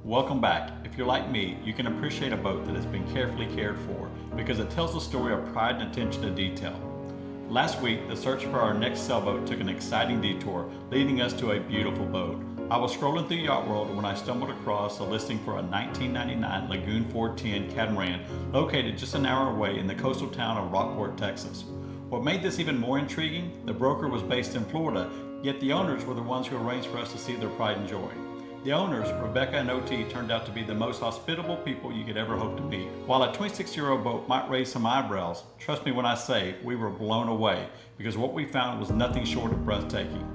Welcome back. If you're like me, you can appreciate a boat that has been carefully cared for because it tells a story of pride and attention to detail. Last week, the search for our next sailboat took an exciting detour, leading us to a beautiful boat. I was scrolling through Yacht World when I stumbled across a listing for a 1999 Lagoon 410 catamaran located just an hour away in the coastal town of Rockport, Texas. What made this even more intriguing, the broker was based in Florida, yet the owners were the ones who arranged for us to see their pride and joy. The owners, Rebecca and OT, turned out to be the most hospitable people you could ever hope to meet. While a 26-year-old boat might raise some eyebrows, trust me when I say we were blown away because what we found was nothing short of breathtaking.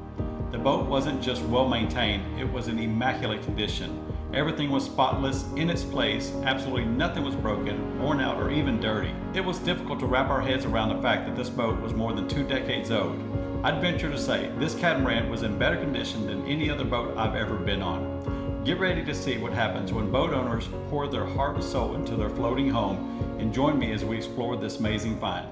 The boat wasn't just well maintained, it was in immaculate condition. Everything was spotless, in its place, absolutely nothing was broken, worn out, or even dirty. It was difficult to wrap our heads around the fact that this boat was more than 2 decades old. I'd venture to say this catamaran was in better condition than any other boat I've ever been on. Get ready to see what happens when boat owners pour their heart and soul into their floating home, and join me as we explore this amazing find.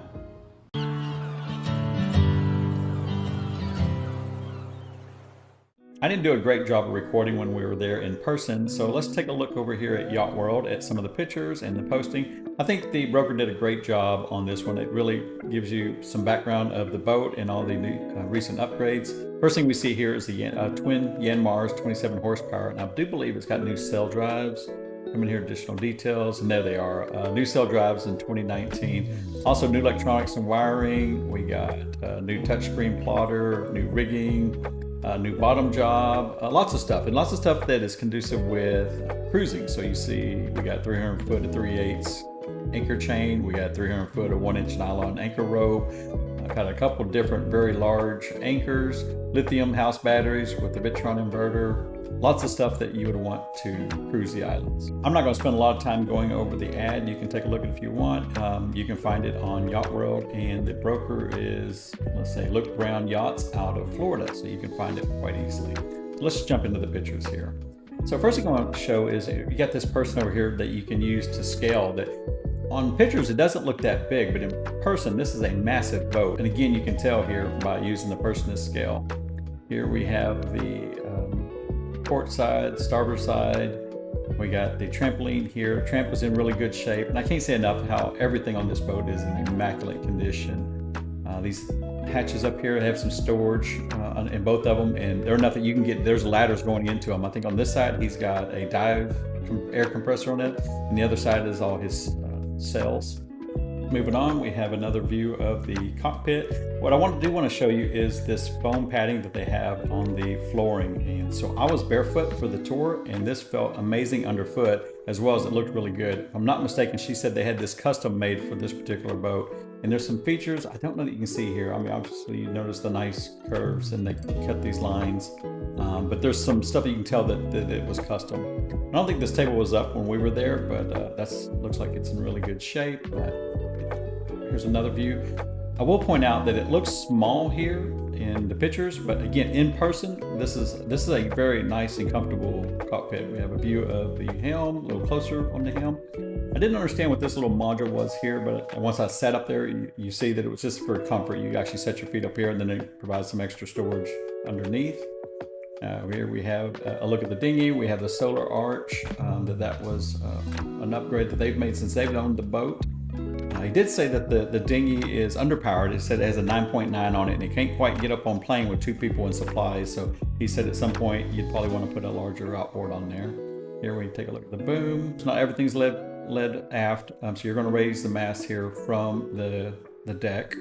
I didn't do a great job of recording when we were there in person, so let's take a look over here at Yacht World at some of the pictures and the posting. I think the broker did a great job on this one. It really gives you some background of the boat and all the new, recent upgrades. First thing we see here is the twin Yanmars 27 horsepower, and I do believe it's got new sail drives. Come in here, additional details, and there they are. New sail drives in 2019. Also new electronics and wiring. We got new touchscreen plotter, new rigging, new bottom job, lots of stuff, and lots of stuff that is conducive with cruising. So you see we got 300 foot to 3/8 anchor chain, we got 300 foot of 1 inch nylon anchor rope. I've got a couple different very large anchors, lithium house batteries with the Bitron inverter, lots of stuff that you would want to cruise the islands. I'm not going to spend a lot of time going over the ad. You can take a look at it if you want. You can find it on Yacht World, and the broker is, let's say, Look Brown Yachts out of Florida, so you can find it quite easily. Let's jump into the pictures here. So first thing I want to show is you got this person over here that you can use to scale. That on pictures it doesn't look that big, but in person this is a massive boat. And again, you can tell here by using the person to scale. Here we have the port side, starboard side. We got the trampoline here. Tramp was in really good shape, and I can't say enough how everything on this boat is in immaculate condition. These hatches up here have some storage in both of them, and they're nothing you can get. There's ladders going into them. I think on this side he's got a dive air compressor on it, and the other side is all his cells. Moving on, we have another view of the cockpit. What I want to show you is this foam padding that they have on the flooring. And so I was barefoot for the tour, and this felt amazing underfoot, as well as it looked really good. If I'm not mistaken, she said they had this custom made for this particular boat. And there's some features I don't know that you can see here. I mean, obviously you notice the nice curves and they cut these lines. But there's some stuff that you can tell that it was custom. I don't think this table was up when we were there, but looks like it's in really good shape. Here's another view. I will point out that it looks small here in the pictures, but again, in person, this is a very nice and comfortable cockpit. We have a view of the helm, a little closer on the helm. I didn't understand what this little module was here, but once I sat up there, you see that it was just for comfort. You actually set your feet up here, and then it provides some extra storage underneath. Here we have a look at the dinghy. We have the solar arch. That was an upgrade that they've made since they've owned the boat. He did say that the dinghy is underpowered. It said it has a 9.9 on it, and it can't quite get up on plane with 2 people and supplies. So he said at some point you'd probably want to put a larger outboard on there. Here we take a look at the boom. So not everything's led aft, so you're going to raise the mast here from the deck.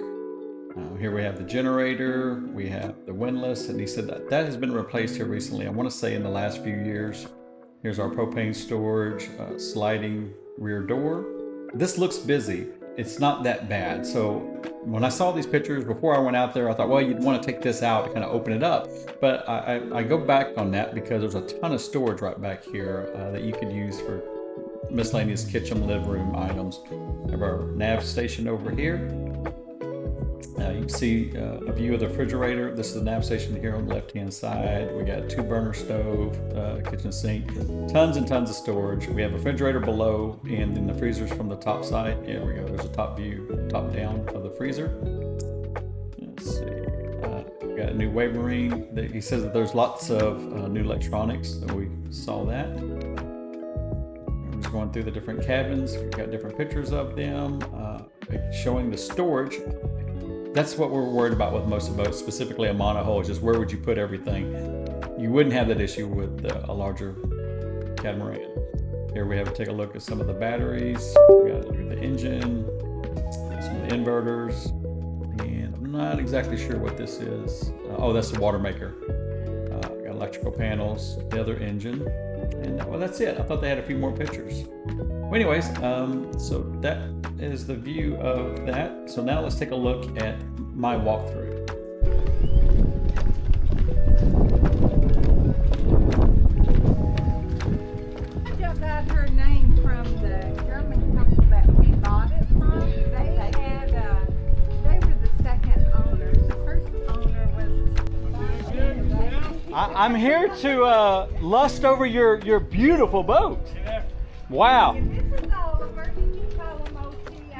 Here we have the generator. We have the windlass, and he said that has been replaced here recently. I want to say in the last few years. Here's our propane storage, sliding rear door. This looks busy. It's not that bad. So when I saw these pictures before I went out there, I thought, well, you'd want to take this out to kind of open it up. But I go back on that because there's a ton of storage right back here that you could use for miscellaneous kitchen, living room items. We have our nav station over here. You can see a view of the refrigerator. This is the nav station here on the left-hand side. We got a 2-burner stove, kitchen sink, tons and tons of storage. We have a refrigerator below, and then the freezers from the top side. Here we go. There's a top view, top down of the freezer. Let's see. We got a new wave marine. He says that there's lots of new electronics, so we saw that. going through the different cabins. We've got different pictures of them, showing the storage. That's what we're worried about with most of boats, specifically a monohull, is just where would you put everything. You wouldn't have that issue with a larger catamaran. Here we have to take a look at some of the batteries. We got to look at the engine, some of the inverters, and I'm not exactly sure what this is. Oh, that's the water maker. Got electrical panels, the other engine, and well, that's it. I thought they had a few more pictures. Well, anyways, so that is the view of that. So now let's take a look at my walkthrough. Got her name from the German couple that we bought it from. They were the second owners. The first owner was. I'm here to lust over your beautiful boat. Wow. And this is Oliver. He can call him OT. I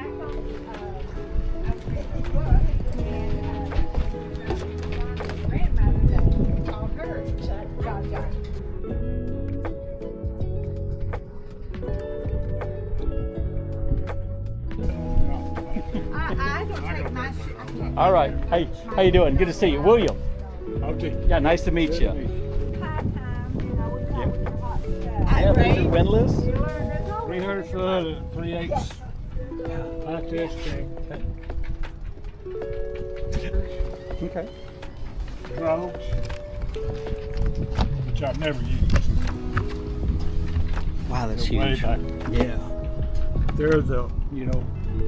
read the book, and grandmother called her Jaja. I don't take my shit. All right. Hey, how you doing? Good to see you, William. Okay. Yeah, nice to meet you. High time, you know, we got the hot stuff. Yeah, these are windlass. 300 foot at 3/8. Like this thing. Okay. Drones, which I've never used. Wow, that's They're way huge. back. Yeah. They're the,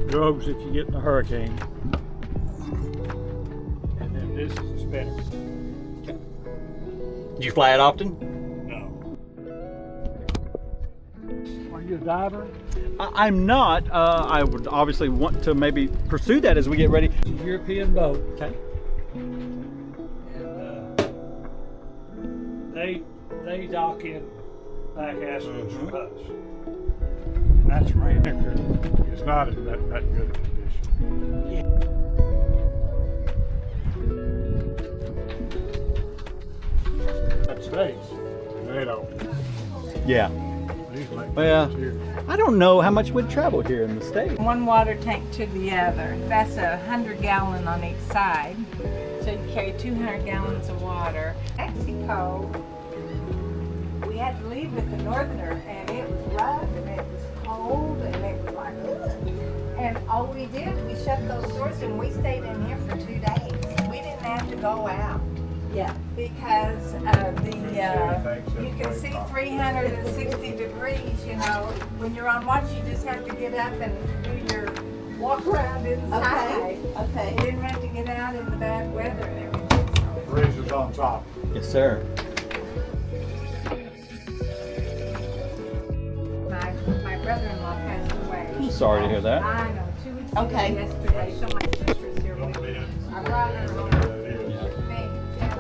drugs if you get in a hurricane. And then this is a spinner. Did you fly it often? No. Are you a diver? I'm not. I would obviously want to maybe pursue that as we get ready. It's a European boat. Okay. And they dock in back Aspen's from us. And that's really good. It's not in that good a condition. Yeah. That stays. They don't. Yeah. These make Well, things here. I don't know how much would travel here in the state. One water tank to the other. That's 100 gallon on each side. So you carry 200 gallons of water. Mexico, we had to leave with the Northerner, and it was rough, and it was cold, and it was like, ugh. And all we did, we shut those doors, and we stayed in here for 2 days. We didn't have to go out. Yeah. Because you can see 360 degrees, when you're on watch, you just have to get up and do your walk around inside. Okay. You didn't have to get out in the bad weather and everything. Freezers on top. Yes, sir. My brother-in-law passed away. I'm sorry to hear that. I know, 2 weeks ago Okay. yesterday, so my sister's here with me. I brought her home with me. Yeah.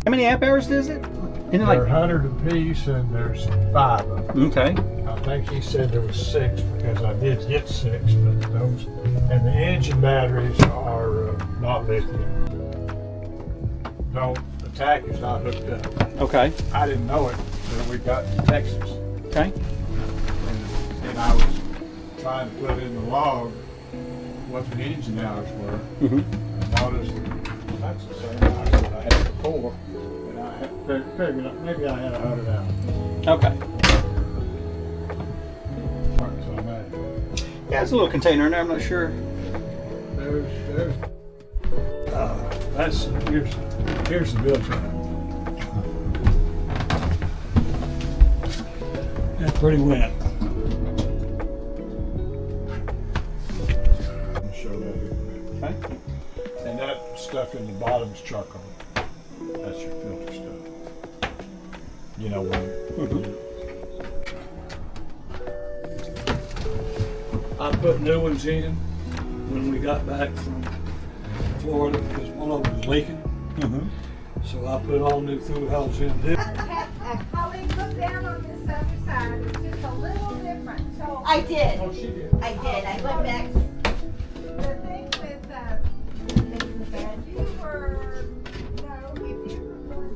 How many amp hours is it? Isn't it They're like 100 apiece, and there's 5 of them. okay? I think he said there was 6 because I did get 6, but those and the engine batteries are not lithium. No, the tack is not hooked up. Okay. I didn't know it until we got to Texas, Okay. and I was trying to put in the log what the engine hours were. Mm-hmm. I noticed that's the same hours that I had before, and I had figured maybe I had 100 hours. Okay. So I'm at it. Yeah, there's a little container in there. I'm not sure. There's here's the build track. That's pretty wet. I'll show that here. Okay. And that stuff in the bottom is charcoal. That's your filter stuff. When I put new ones in when we got back from Florida because one of them was leaking. Mm-hmm. So I put all new through hulls in. Colleen, look down on this other side. It's just a little different. So I did. Oh, she did. I did. I went back. the thing with you were, if you were going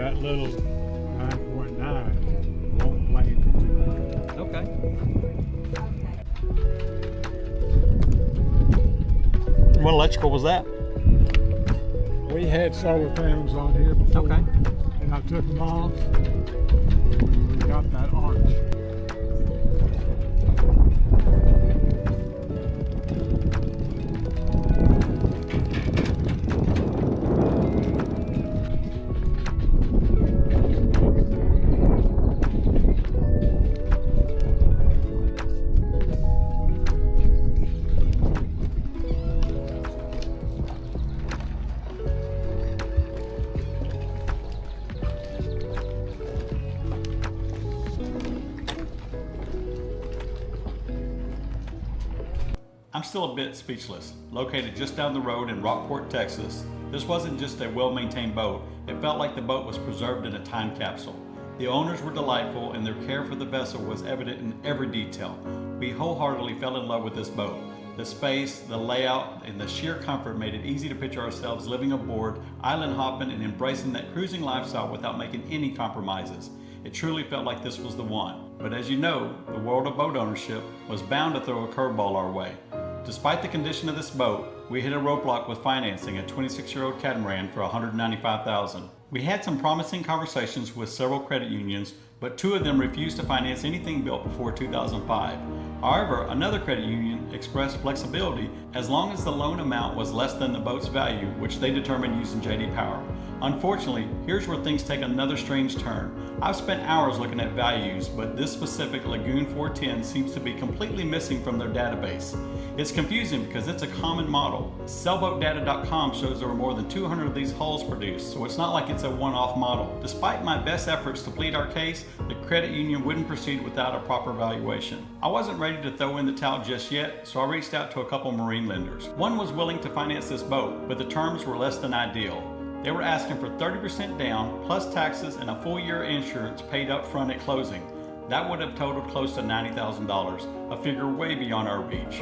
that little 9.9 won't plane for 2 Okay. What electrical was that? We had solar panels on here before, Okay. and I took them off. We got that arch. I'm still a bit speechless. Located just down the road in Rockport, Texas, this wasn't just a well-maintained boat. It felt like the boat was preserved in a time capsule. The owners were delightful and their care for the vessel was evident in every detail. We wholeheartedly fell in love with this boat. The space, the layout, and the sheer comfort made it easy to picture ourselves living aboard, island hopping, and embracing that cruising lifestyle without making any compromises. It truly felt like this was the one. But as you know, the world of boat ownership was bound to throw a curveball our way. Despite the condition of this boat, we hit a roadblock with financing a 26-year-old catamaran for $195,000. We had some promising conversations with several credit unions, but 2 of them refused to finance anything built before 2005. However, another credit union expressed flexibility as long as the loan amount was less than the boat's value, which they determined using J.D. Power. Unfortunately, here's where things take another strange turn. I've spent hours looking at values, but this specific Lagoon 410 seems to be completely missing from their database. It's confusing because it's a common model. Sailboatdata.com shows there were more than 200 of these hulls produced, so it's not like it's a one-off model. Despite my best efforts to plead our case, the credit union wouldn't proceed without a proper valuation. I wasn't ready to throw in the towel just yet, so I reached out to a couple marine lenders. One was willing to finance this boat, but the terms were less than ideal. They were asking for 30% down, plus taxes and a full year insurance paid up front at closing. That would have totaled close to $90,000, a figure way beyond our reach.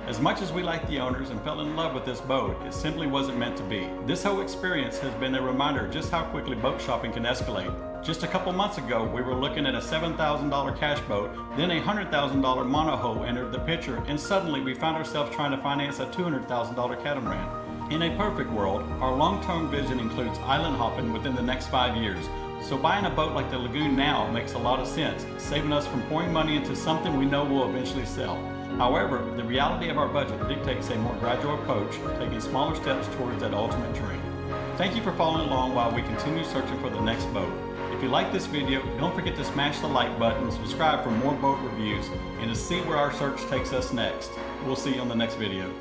As much as we liked the owners and fell in love with this boat, it simply wasn't meant to be. This whole experience has been a reminder just how quickly boat shopping can escalate. Just a couple months ago, we were looking at a $7,000 cash boat, then a $100,000 monohull entered the picture, and suddenly we found ourselves trying to finance a $200,000 catamaran. In a perfect world, our long-term vision includes island hopping within the next 5 years. So buying a boat like the Lagoon now makes a lot of sense, saving us from pouring money into something we know will eventually sell. However, the reality of our budget dictates a more gradual approach, taking smaller steps towards that ultimate dream. Thank you for following along while we continue searching for the next boat. If you like this video, don't forget to smash the like button, subscribe for more boat reviews, and to see where our search takes us next. We'll see you on the next video.